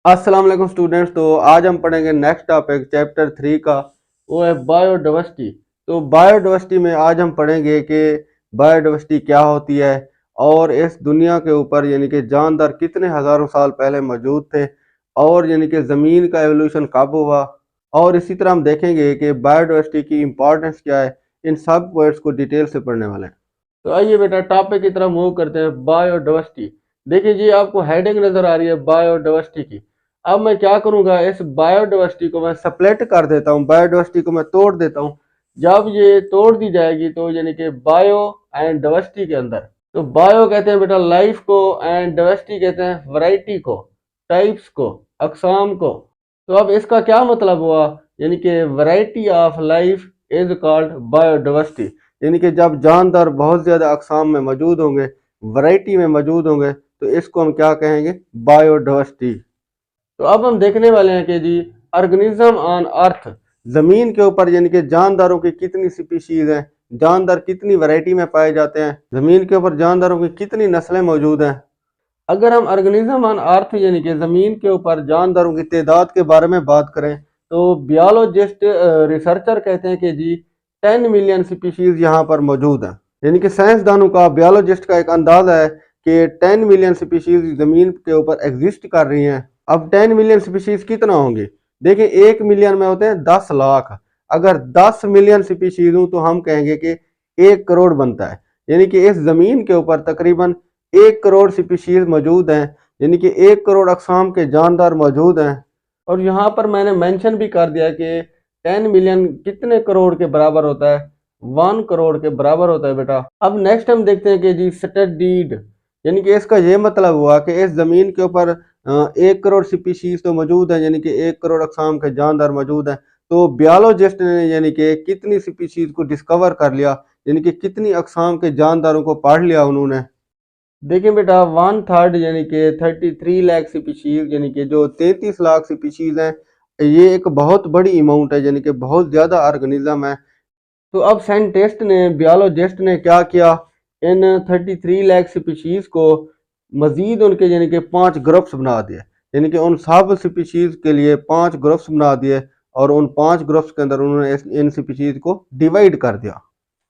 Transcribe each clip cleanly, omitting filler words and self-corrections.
अस्सलाम वालेकुम स्टूडेंट्स। तो आज हम पढ़ेंगे नेक्स्ट टॉपिक चैप्टर 3 का, वो है बायोडाइवर्सिटी। तो बायोडाइवर्सिटी में आज हम पढ़ेंगे कि बायोडाइवर्सिटी क्या होती है और इस दुनिया के ऊपर यानी कि जानदार कितने हज़ारों साल पहले मौजूद थे और यानी कि ज़मीन का एवोल्यूशन कब हुआ। और इसी तरह हम देखेंगे कि बायोडाइवर्सिटी की इम्पोर्टेंस क्या है। इन सब वर्ड्स को डिटेल से पढ़ने वाले हैं। तो आइए बेटा टॉपिक की तरफ मूव करते हैं। बायोडाइवर्सिटी, देखिए जी आपको हेडिंग नजर आ रही है बायोडाइवर्सिटी की। अब मैं क्या करूंगा, इस बायोडाइवर्सिटी को मैं स्प्लिट कर देता हूँ, बायोडाइवर्सिटी को मैं तोड़ देता हूँ। जब ये तोड़ दी जाएगी तो यानी कि बायो एंड डाइवर्सिटी के अंदर, तो बायो कहते हैं बेटा लाइफ को एंड डाइवर्सिटी कहते हैं वैरायटी को, टाइप्स को, अकसाम को। तो अब इसका क्या मतलब हुआ, यानी कि variety of life is called biodiversity. यानी कि जब जानदार बहुत ज़्यादा अकसाम में मौजूद होंगे, वैरायटी में मौजूद होंगे, तो इसको हम क्या कहेंगे, बायोडाइवर्सिटी। तो अब हम देखने वाले हैं कि जी ऑर्गेनिज्म ऑन अर्थ, जमीन के ऊपर यानी कि जानदारों की कितनी स्पीशीज हैं, जानदार कितनी वैरायटी में पाए जाते हैं, जमीन के ऊपर जानदारों की कितनी नस्लें मौजूद हैं। अगर हम ऑर्गेनिज्म ऑन अर्थ यानी कि जमीन के ऊपर जानदारों की तादाद के बारे में बात करें, तो बियोलॉजिस्ट रिसर्चर कहते हैं कि जी 10 मिलियन स्पीशीज यहाँ पर मौजूद हैं। यानी कि साइंसदानों का, बियोलॉजिस्ट का एक अंदाजा है कि 10 मिलियन स्पीशीज जमीन के ऊपर एग्जिस्ट कर रही हैं। अब 10 मिलियन स्पीशीज कितना होंगे, देखिए 1 मिलियन में होते हैं 10 लाख। अगर 10 मिलियन स्पीशीज हूँ तो हम कहेंगे कि 1 करोड़ बनता है। यानी कि इस जमीन के ऊपर तकरीबन 1 करोड़ स्पीशीज मौजूद हैं, यानी कि 1 करोड़ अकसाम के जानदार मौजूद हैं। और यहाँ पर मैंने मेंशन भी कर दिया कि 10 मिलियन कितने करोड़ के बराबर होता है, 1 करोड़ के बराबर होता है बेटा। अब नेक्स्ट हम देखते हैं कि जी स्टडीड, यानी कि इसका ये मतलब हुआ कि इस जमीन के ऊपर 1 करोड़ स्पीशीज तो मौजूद है, यानी कि 1 करोड़ अकसाम के जानदार मौजूद हैं। तो बियोलॉजिस्ट ने यानी कि कितनी स्पीशीज को डिस्कवर कर लिया, यानी कि कितनी अकसाम के जानदारों को पढ़ लिया उन्होंने। देखिए बेटा 1/3 यानी कि 33 लाख स्पीशीज, यानी कि जो 33 लाख स्पीशीज हैं, ये एक बहुत बड़ी अमाउंट है, यानी कि बहुत ज़्यादा ऑर्गेनिज्म है। तो अब साइंटिस्ट ने, बियोलॉजिस्ट ने क्या किया, इन 33 लाख स्पीशीज को मजीद उनके यानी कि 5 ग्रुप्स बना दिए। यानी कि उन सब स्पीशीज के लिए 5 ग्रुप्स बना दिए और उन 5 ग्रुप्स के अंदर उन्होंने इन स्पीशीज को डिवाइड कर दिया।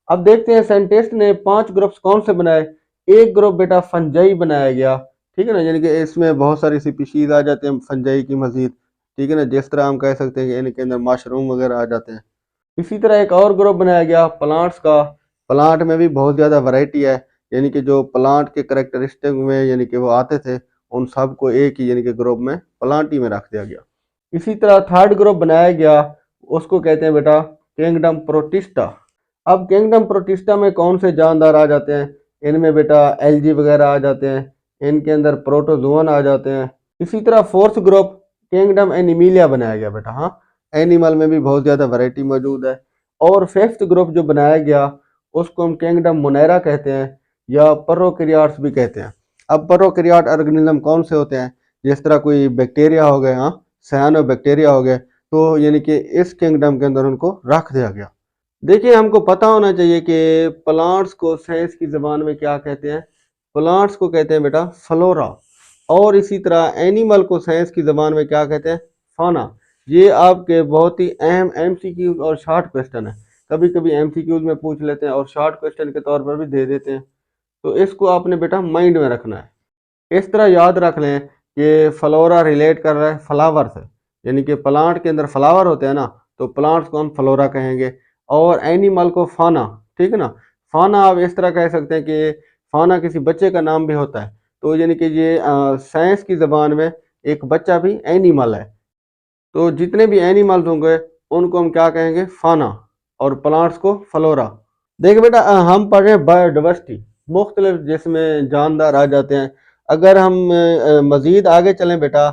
अब देखते हैं साइंटिस्ट ने 5 ग्रुप्स कौन से बनाए। एक ग्रुप बेटा फंजाई बनाया गया, ठीक है ना, यानी कि इसमें बहुत सारी स्पीशीज आ जाते हैं फंजाई की मजीद, ठीक है ना, जिस तरह हम कह सकते हैं कि इनके अंदर मशरूम वगैरह आ जाते हैं। इसी तरह एक और ग्रुप बनाया गया प्लांट्स का। प्लांट में भी बहुत ज़्यादा वैरायटी है, यानी कि जो प्लांट के करेक्टरिस्टिक में यानी कि वो आते थे, उन सब को एक ही यानी कि ग्रुप में, प्लांट ही में रख दिया गया। इसी तरह थर्ड ग्रुप बनाया गया, उसको कहते हैं बेटा किंगडम प्रोटिस्टा। अब किंगडम प्रोटिस्टा में कौन से जानदार आ जाते हैं, इनमें बेटा एलजी वगैरह आ जाते हैं, इनके अंदर प्रोटोजोन आ जाते हैं। इसी तरह फोर्थ ग्रुप किंगडम एनिमिलिया बनाया गया बेटा, हाँ, एनिमल में भी बहुत ज़्यादा वैरायटी मौजूद है। और फिफ्थ ग्रुप जो बनाया गया उसको हम किंगडम मोनेरा कहते हैं या प्रोकैरियोट्स भी कहते हैं। अब प्रोकैरियोट ऑर्गेनिज्म कौन से होते हैं, जिस तरह कोई बैक्टीरिया हो गए, हाँ, साइनो बैक्टीरिया हो गए, तो यानी कि इस किंगडम के अंदर उनको रख दिया गया। देखिए हमको पता होना चाहिए कि प्लांट्स को साइंस की ज़बान में क्या कहते हैं, प्लांट्स को कहते हैं बेटा फ्लोरा। और इसी तरह एनिमल को साइंस की ज़बान में क्या कहते हैं, फाना। ये आपके बहुत ही अहम एमसीक्यूज और शॉर्ट क्वेश्चन है, कभी कभी एमसीक्यूज में पूछ लेते हैं और शॉर्ट क्वेश्चन के तौर पर भी दे देते हैं। तो इसको आपने बेटा माइंड में रखना है। इस तरह याद रख लें कि फ्लोरा रिलेट कर रहा है फ्लावर से, यानी कि प्लांट के अंदर फ्लावर होते हैं ना, तो प्लांट्स को हम फ्लोरा कहेंगे और एनिमल को फाना, ठीक है ना। फाना आप इस तरह कह सकते हैं कि फाना किसी बच्चे का नाम भी होता है, तो यानी कि ये साइंस की ज़बान में एक बच्चा भी एनिमल है। तो जितने भी एनिमल्स होंगे उनको हम क्या कहेंगे, फाना, और प्लांट्स को फ्लोरा। देखिए बेटा हम पढ़ रहे हैं बायोडाइवर्सिटी, मुख्तलिफ जिसमें जानदार आ जाते हैं। अगर हम मज़ीद आगे चलें बेटा,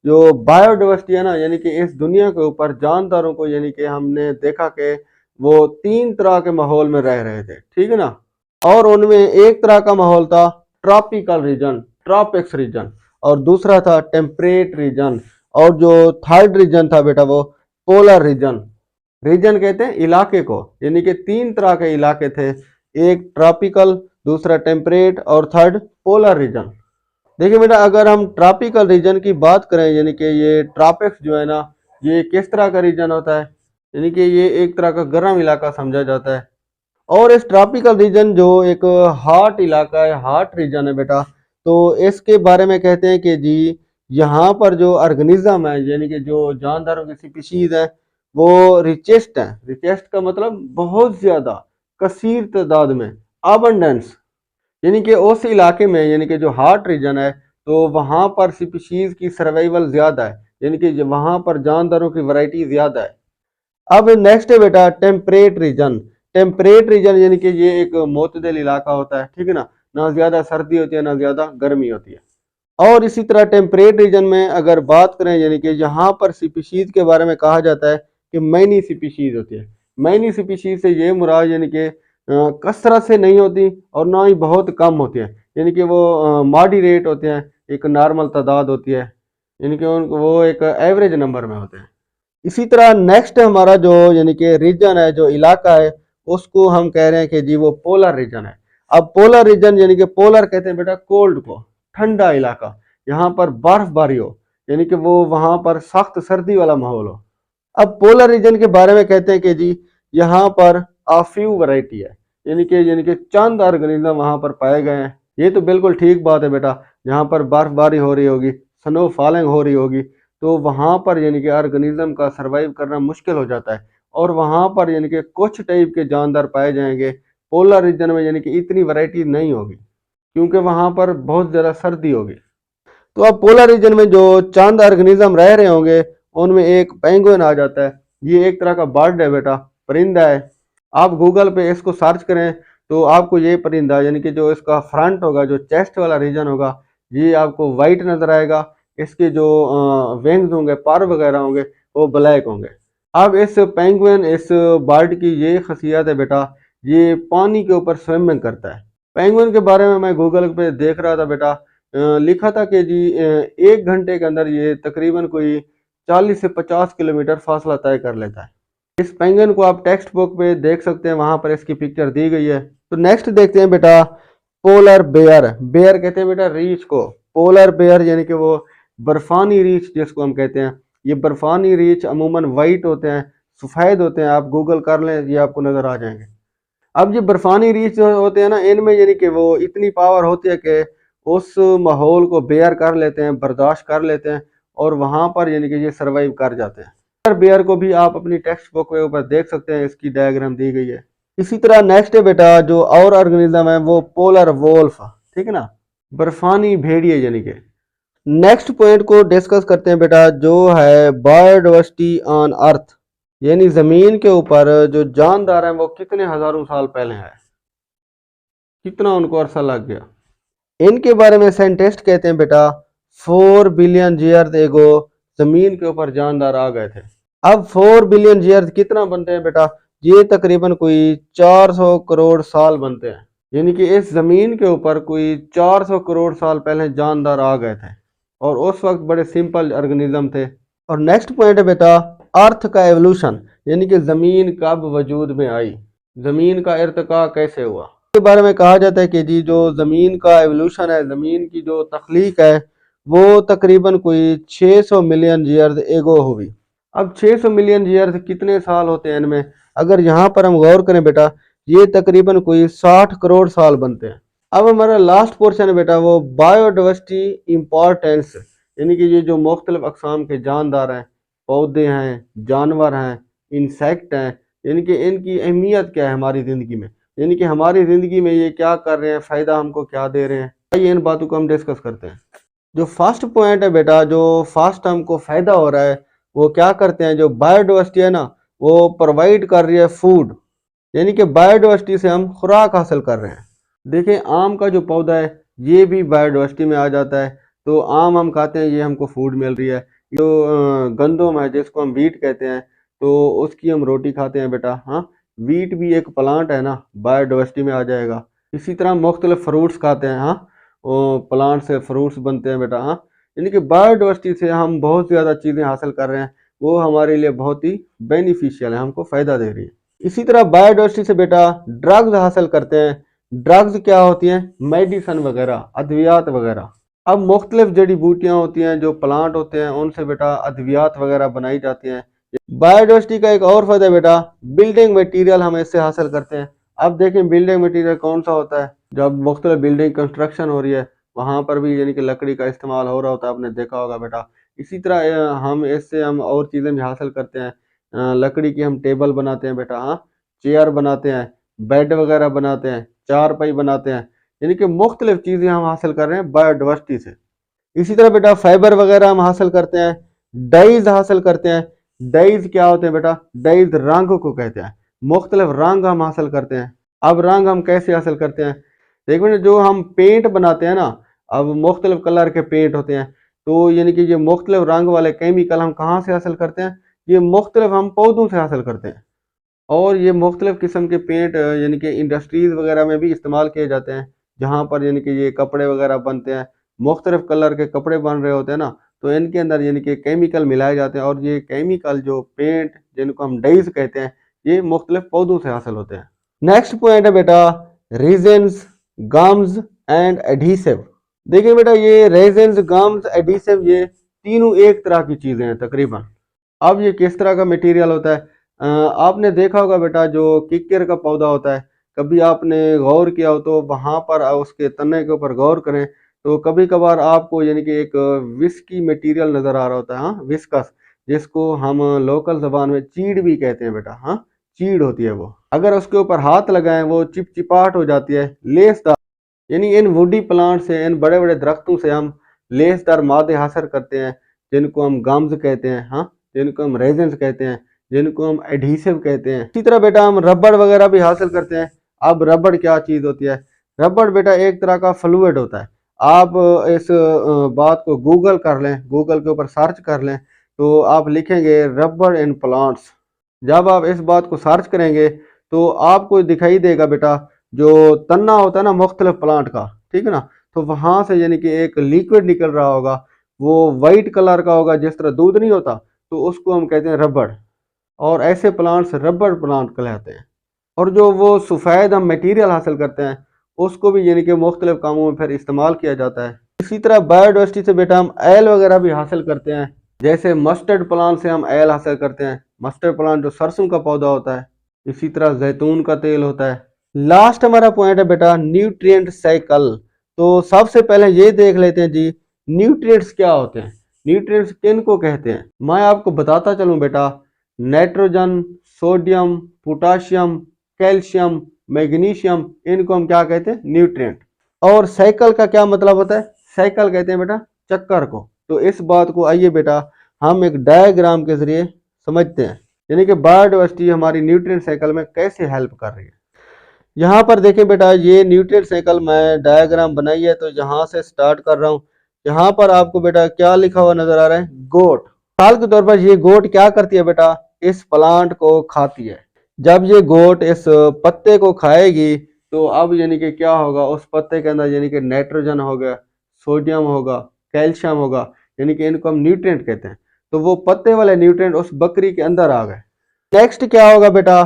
जो बायोडाइवर्सिटी है ना, यानी कि इस दुनिया के ऊपर जानदारों को, यानी कि हमने देखा कि वो 3 तरह के माहौल में रह रहे थे, ठीक है ना। और उनमें एक तरह का माहौल था ट्रॉपिकल रीजन, ट्रॉपिक्स रीजन, और दूसरा था टेम्परेट रीजन, और जो थर्ड रीजन था बेटा वो पोलर रीजन। रीजन कहते हैं इलाके को, यानी कि 3 तरह के इलाके थे, एक ट्रॉपिकल, दूसरा टेम्परेट और थर्ड पोलर रीजन। देखिए बेटा, अगर हम ट्रॉपिकल रीजन की बात करें, यानी कि ये ट्रॉपिक्स जो है ना, ये किस तरह का रीजन होता है, यानी कि ये एक तरह का गर्म इलाका समझा जाता है। और इस ट्रॉपिकल रीजन जो एक हॉट इलाका है, हॉट रीजन है बेटा, तो इसके बारे में कहते हैं कि जी यहाँ पर जो ऑर्गेनिज्म है, यानी कि जो जानदारों की स्पीशीज है, वो रिचेस्ट है। रिचेस्ट का मतलब बहुत ज्यादा, कसीर तादाद में, अबंडेंस, यानी कि उस इलाके में, यानी कि जो हॉट रीजन है, तो वहां पर स्पीशीज की सर्वाइवल ज्यादा है, यानी कि वहां पर जानदारों की वैरायटी ज्यादा है। अब नेक्स्ट है बेटा टेम्परेट रीजन। टेम्परेट रीजन यानी कि ये एक मोतदल इलाका होता है, ठीक है ना, ना ज्यादा सर्दी होती है ना ज्यादा गर्मी होती है। और इसी तरह टेम्परेट रीजन में अगर बात करें, यानी कि यहाँ पर स्पीशीज के बारे में कहा जाता है कि मैनी स्पीशीज होती है। मैनी स्पीशीज से ये मुराद यानी कि कसरत से नहीं होती और ना ही बहुत कम होती है, यानी कि वो मॉडरेट होते हैं, एक नॉर्मल तादाद होती है, यानी कि वो एक एवरेज नंबर में होते हैं। इसी तरह नेक्स्ट हमारा जो यानी कि रीजन है, जो इलाका है, उसको हम कह रहे हैं कि जी वो पोलर रीजन है। अब पोलर रीजन यानी कि पोलर कहते हैं बेटा कोल्ड को, ठंडा इलाका, यहाँ पर बर्फबारी हो, यानी कि वो वहां पर सख्त सर्दी वाला माहौल हो। अब पोलर रीजन के बारे में कहते हैं कि जी यहाँ पर आफ्यू वैरायटी है, यानी कि चंद ऑर्गेनिज्म वहां पर पाए गए हैं। ये तो बिल्कुल ठीक बात है बेटा, जहाँ पर बर्फबारी हो रही होगी, स्नो फॉलिंग हो रही होगी, तो वहां पर यानी कि ऑर्गेनिज्म का सरवाइव करना मुश्किल हो जाता है, और वहां पर यानी कि कुछ टाइप के जानदार पाए जाएंगे। पोलर रीजन में यानी कि इतनी वैरायटी नहीं होगी, क्योंकि वहां पर बहुत ज्यादा सर्दी होगी। तो अब पोलर रीजन में जो चंद ऑर्गेनिज्म रह रहे होंगे, उनमें एक पेंगुइन आ जाता है। ये एक तरह का बर्ड है बेटा, परिंदा है। आप गूगल पे इसको सर्च करें तो आपको ये परिंदा, यानी कि जो इसका फ्रंट होगा, जो चेस्ट वाला रीजन होगा, ये आपको वाइट नजर आएगा। इसके जो विंग्स होंगे, पर वगैरह होंगे, वो ब्लैक होंगे। अब इस पेंगुइन, इस बर्ड की ये खासियत है बेटा, ये पानी के ऊपर स्विमिंग करता है। पेंगुइन के बारे में मैं गूगल पे देख रहा था बेटा, लिखा था कि जी 1 घंटे के अंदर ये तकरीबन कोई 40 से 50 किलोमीटर फासला तय कर लेता है। इस पेंगुइन को आप टेक्स्ट बुक पे देख सकते हैं, वहां पर इसकी पिक्चर दी गई है। तो नेक्स्ट देखते हैं बेटा पोलर बेयर। बेयर कहते हैं बेटा रीछ को। पोलर बेयर यानी कि वो बर्फानी रीछ जिसको हम कहते हैं। ये बर्फानी रीछ अमूमन वाइट होते हैं, सफेद होते हैं। आप गूगल कर लें, ये आपको नजर आ जाएंगे। अब ये बर्फानी रीछ जो होते हैं ना, इनमें यानी कि वो इतनी पावर होती है कि उस माहौल को बेयर कर लेते हैं, बर्दाश्त कर लेते हैं, और वहां पर यानी कि ये सर्वाइव कर जाते हैं। बेयर को भी आप अपनी टेक्स्ट बुक के ऊपर देख सकते हैं, इसकी डायग्राम दी गई है। इसी तरह नेक्स्ट है बेटा जो और ऑर्गेनिज्म है, वो पोलर वोल्फ, ठीक है ना, बर्फानी भेड़िए यानी कि। नेक्स्ट पॉइंट को डिस्कस करते हैं बेटा, जो है बायोडाइवर्सिटी ऑन अर्थ, यानी जमीन के ऊपर जो जानदार हैं वो कितने हजारों साल पहले हैं, कितना उनको अरसा लग गया। इनके बारे में साइंटिस्ट कहते हैं बेटा 4 बिलियन ईयर्स एगो जमीन के ऊपर जानदार आ गए थे। अब 4 बिलियन ईयर्स कितना बनते हैं बेटा, ये तकरीबन कोई 400 करोड़ साल बनते हैं। यानी कि इस जमीन के ऊपर कोई 400 करोड़ साल पहले जानदार आ गए थे, और उस वक्त बड़े सिंपल ऑर्गेनिज्म थे। और नेक्स्ट पॉइंट है बेटा अर्थ का एवोल्यूशन, यानी कि जमीन कब वजूद में आई, जमीन का इर्तिका कैसे हुआ। के बारे में कहा जाता है कि जी जो ज़मीन का एवोल्यूशन है, ज़मीन की जो तख्लीक है, वो तकरीबन कोई 600 मिलियन ईयर्स एगो हुई। अब 600 मिलियन ईयर्स कितने साल होते हैं इनमें, अगर यहाँ पर हम गौर करें बेटा, ये तकरीबन कोई 60 करोड़ साल बनते हैं। अब हमारा लास्ट पोर्शन है बेटा, वो बायोडाइवर्सिटी इम्पोर्टेंस, यानी कि ये जो मुख्तलिफ अकसाम के जानदार हैं, पौधे हैं, जानवर हैं, इंसेक्ट हैं, यानी कि इनकी अहमियत क्या है हमारी ज़िंदगी में, यानी कि हमारी ज़िंदगी में ये क्या कर रहे हैं, फ़ायदा हमको क्या दे रहे हैं। आइए इन बातों को हम डिस्कस करते हैं। जो फर्स्ट पॉइंट है बेटा, जो फर्स्ट हमको फ़ायदा हो रहा है, वो क्या करते हैं, जो बायोडाइवर्सिटी है ना, वो प्रोवाइड कर रही है फूड, यानी कि बायोडाइवर्सिटी से हम खुराक हासिल कर रहे हैं। देखें आम का जो पौधा है, ये भी बायोडाइवर्सिटी में आ जाता है। तो आम हम खाते हैं, ये हमको फूड मिल रही है। जो गंदम है जिसको हम वीट कहते हैं, तो उसकी हम रोटी खाते हैं बेटा। हाँ, वीट भी एक प्लांट है ना, बायोडाइवर्सिटी में आ जाएगा। इसी तरह मुख्तलिफ फ्रूट्स खाते हैं। हाँ, वो प्लांट से फ्रूट्स बनते हैं बेटा। हाँ, यानी कि बायोडाइवर्सिटी से हम बहुत ज़्यादा चीज़ें हासिल कर रहे हैं, वो हमारे लिए बहुत ही बेनिफिशियल है, हमको फ़ायदा दे रही है। इसी तरह बायोडाइवर्सिटी से बेटा ड्रग्स हासिल करते हैं। ड्रग्स क्या होती हैं, मेडिसन वगैरह, अद्वियात वगैरह। अब मुख्तलिफ जड़ी बूटियाँ होती हैं, जो प्लांट होते हैं, उनसे बेटा अद्वियात वगैरह बनाई जाती हैं। बायोडाइवर्सिटी का एक और फायदा बेटा, बिल्डिंग मटेरियल हम इससे हासिल करते हैं। अब देखें बिल्डिंग मटेरियल कौन सा होता है, जब मुख्तलिफ बिल्डिंग कंस्ट्रक्शन हो रही है वहाँ पर भी यानी कि लकड़ी का इस्तेमाल हो रहा होता है, आपने देखा होगा बेटा। इसी तरह हम इससे हम और चीज़ें भी हासिल करते हैं। लकड़ी की हम टेबल बनाते हैं बेटा, हाँ, चेयर बनाते हैं, बेड वगैरह बनाते हैं, चारपाई बनाते हैं, यानी कि मुख्तलिफ चीज़ें हम हासिल कर रहे हैं बायोडाइवर्सिटी से। इसी तरह बेटा फाइबर वगैरह हम हासिल करते हैं, डाइज हासिल करते हैं। डाइज क्या होते हैं बेटा, डाइज रंग को कहते हैं, मुख्तलिफ रंग हम हासिल करते हैं। अब रंग हम कैसे हासिल करते हैं, देखो बेटा जो हम पेंट बनाते हैं ना, अब मुख्तलिफ कलर के पेंट होते हैं, तो यानी कि ये मुख्तलिफ रंग वाले केमिकल हम कहाँ से हासिल करते हैं, ये मुख्तलिफ हम पौधों से हासिल करते हैं। और ये मुख्तलिफ किस्म के पेंट यानी कि इंडस्ट्रीज़ वगैरह में भी इस्तेमाल किए जाते हैं, जहाँ पर यानी कि ये कपड़े वगैरह बनते हैं, मुख्तलिफ कलर के कपड़े बन रहे होते हैं ना, तो इनके अंदर यानी कि केमिकल मिलाए जाते हैं, और ये केमिकल जो पेंट जिनको हम डाइज कहते हैं, ये मुख्तलिफ पौधों से हासिल होते हैं। नेक्स्ट पॉइंट है बेटा रीजन्स, गम्स एंड एडहीसिव। देखिए बेटा ये रेजेंस, गम्स, एडहीसिव ये तीनों एक तरह की चीज़ें हैं तकरीबन। अब ये किस तरह का मटेरियल होता है, आपने देखा होगा बेटा जो किक्कर का पौधा होता है, कभी आपने गौर किया हो तो वहाँ पर उसके तने के ऊपर गौर करें तो कभी कभार आपको यानी कि एक विस्की मटेरियल नज़र आ रहा होता है, हाँ, विस्कस, जिसको हम लोकल ज़बान में चीड़ भी कहते हैं बेटा, हाँ, चीड़ होती है वो। अगर उसके ऊपर हाथ लगाएं वो चिपचिपाहट हो जाती है, लेसदार। यानी इन वुडी प्लांट से, इन बड़े बड़े दरख्तों से हम लेसदार मादे हासिल करते हैं, जिनको हम गम्स कहते हैं, हाँ, जिनको हम रेजेंस कहते हैं, जिनको हम एडहीसिव कहते हैं। इसी तरह बेटा हम रबड़ वगैरह भी हासिल करते हैं। अब रबड़ क्या चीज़ होती है, रबड़ बेटा एक तरह का फ्लूइड होता है। आप इस बात को गूगल कर लें, गूगल के ऊपर सर्च कर लें तो आप लिखेंगे रबड़ इन प्लांट्स। जब आप इस बात को सर्च करेंगे तो आपको दिखाई देगा बेटा जो तना होता है ना मुख्तलिफ प्लांट का, ठीक है ना, तो वहाँ से यानी कि एक लिक्विड निकल रहा होगा, वो वाइट कलर का होगा, जिस तरह दूध नहीं होता, तो उसको हम कहते हैं रबड़। और ऐसे प्लांट्स रबड़ प्लांट कहलाते हैं। और जो वो सफ़ेद हम मटेरियल हासिल करते हैं उसको भी यानी कि मुख्तलिफ कामों में फिर इस्तेमाल किया जाता है। इसी तरह बायोडाइवर्सिटी से बेटा हम ऑयल वगैरह भी हासिल करते हैं, जैसे मस्टर्ड प्लांट से हम ऑयल हासिल करते हैं, मस्टर्ड प्लांट जो सरसों का पौधा होता है। इसी तरह जैतून का तेल होता है। लास्ट हमारा पॉइंट है बेटा न्यूट्रिएंट साइकिल। तो सबसे पहले ये देख लेते हैं जी न्यूट्रिएंट्स क्या होते हैं, न्यूट्रिएंट्स किन को कहते हैं। मैं आपको बताता चलूँ बेटा, nitrogen, sodium, potassium, calcium, magnesium, इनको हम क्या कहते हैं, न्यूट्रिएंट। और साइकिल का क्या मतलब होता है, साइकिल कहते हैं बेटा चक्कर को। तो इस बात को आइए बेटा हम एक डायग्राम के जरिए समझते हैं, यानी कि बायोडाइवर्सिटी हमारी न्यूट्रिएंट साइकिल में कैसे हेल्प कर रही है। यहाँ पर देखें बेटा ये न्यूट्रिएंट साइकिल मैं डायग्राम बनाई है, तो यहाँ से स्टार्ट कर रहा हूँ। यहाँ पर आपको बेटा क्या लिखा हुआ नजर आ रहा है, गोट। मिसाल के तौर पर ये गोट क्या करती है बेटा, इस प्लांट को खाती है। जब ये गोट इस पत्ते को खाएगी तो अब यानी कि क्या होगा, उस पत्ते के अंदर यानी कि नाइट्रोजन होगा, सोडियम होगा, कैल्शियम होगा, यानी कि इनको हम न्यूट्रिएंट कहते हैं। तो वो पत्ते वाले न्यूट्रिएंट उस बकरी के अंदर आ गए। नेक्स्ट क्या होगा बेटा,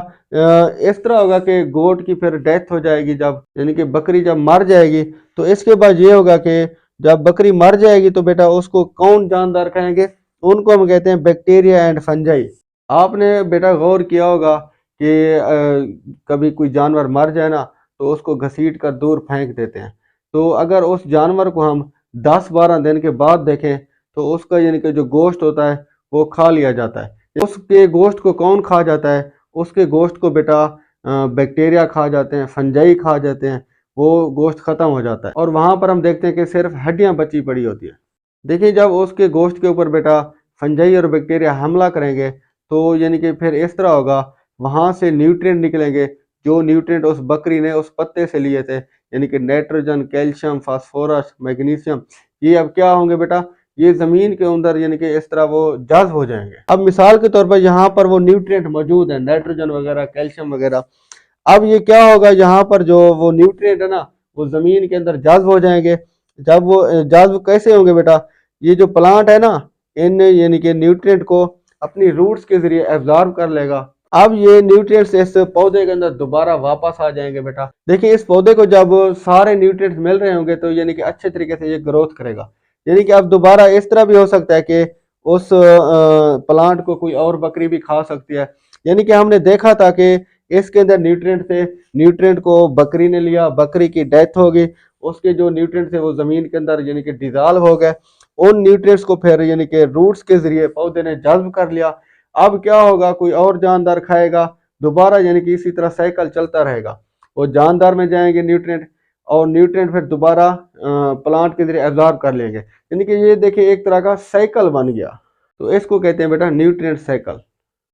इस तरह होगा कि गोट की फिर डेथ हो जाएगी, जब यानी कि बकरी जब मर जाएगी तो इसके बाद ये होगा कि जब बकरी मर जाएगी तो बेटा उसको कौन जानदार खाएंगे, उनको हम कहते हैं बैक्टीरिया एंड फंजाई। आपने बेटा गौर किया होगा कि कभी कोई जानवर मर जाए ना तो उसको घसीट कर दूर फेंक देते हैं। तो अगर उस जानवर को हम 10-12 दिन के बाद देखें तो उसका यानी कि जो गोश्त होता है वो खा लिया जाता है। उसके गोश्त को कौन खा जाता है, उसके गोश्त को बेटा बैक्टीरिया खा जाते हैं, फंजाई खा जाते हैं, वो गोश्त ख़त्म हो जाता है और वहाँ पर हम देखते हैं कि सिर्फ हड्डियाँ बची पड़ी होती है। देखिए जब उसके गोश्त के ऊपर बेटा फंजाई और बैक्टीरिया हमला करेंगे तो यानी कि फिर इस तरह होगा, वहाँ से न्यूट्रिएंट निकलेंगे जो न्यूट्रिएंट उस बकरी ने उस पत्ते से लिए थे, यानी कि नाइट्रोजन, कैल्शियम, फास्फोरस, मैग्नीशियम। ये अब क्या होंगे बेटा, ये ज़मीन के अंदर यानी कि इस तरह वो जज़्ब हो जाएंगे। अब मिसाल के तौर पर यहाँ पर वो न्यूट्रिएंट मौजूद है, नाइट्रोजन वगैरह, कैल्शियम वगैरह। अब ये क्या होगा, यहाँ पर जो वो न्यूट्रिएंट है ना वो ज़मीन के अंदर जज़्ब हो जाएंगे। जब वो जज़्ब कैसे होंगे बेटा, ये जो प्लांट है ना इन यानी कि न्यूट्रिएंट को अपनी रूट्स के जरिए एब्जॉर्ब कर लेगा। अब ये न्यूट्रिएंट्स इस पौधे के अंदर दोबारा वापस आ जाएंगे बेटा। देखिए इस पौधे को जब सारे न्यूट्रिएंट्स मिल रहे होंगे तो यानी कि अच्छे तरीके से ये ग्रोथ करेगा। यानी कि अब दोबारा इस तरह भी हो सकता है कि उस प्लांट को कोई और बकरी भी खा सकती है। यानी कि हमने देखा था कि इसके अंदर न्यूट्रिएंट थे, न्यूट्रिएंट को बकरी ने लिया, बकरी की डेथ हो गई, उसके जो न्यूट्रिएंट थे वो जमीन के अंदर यानी कि डिजॉल्व हो गए। उन न्यूट्रिएंट्स को फिर यानी कि रूट्स के जरिए पौधे ने जज्ब कर लिया। अब क्या होगा, कोई और जानदार खाएगा, दोबारा यानी कि इसी तरह साइकिल चलता रहेगा। वो जानदार में जाएंगे न्यूट्रिएंट, और न्यूट्रिएंट फिर दोबारा प्लांट के जरिए एब्जॉर्ब कर लेंगे। यानी कि ये देखिए एक तरह का साइकिल बन गया। तो इसको कहते हैं बेटा न्यूट्रिएंट साइकिल।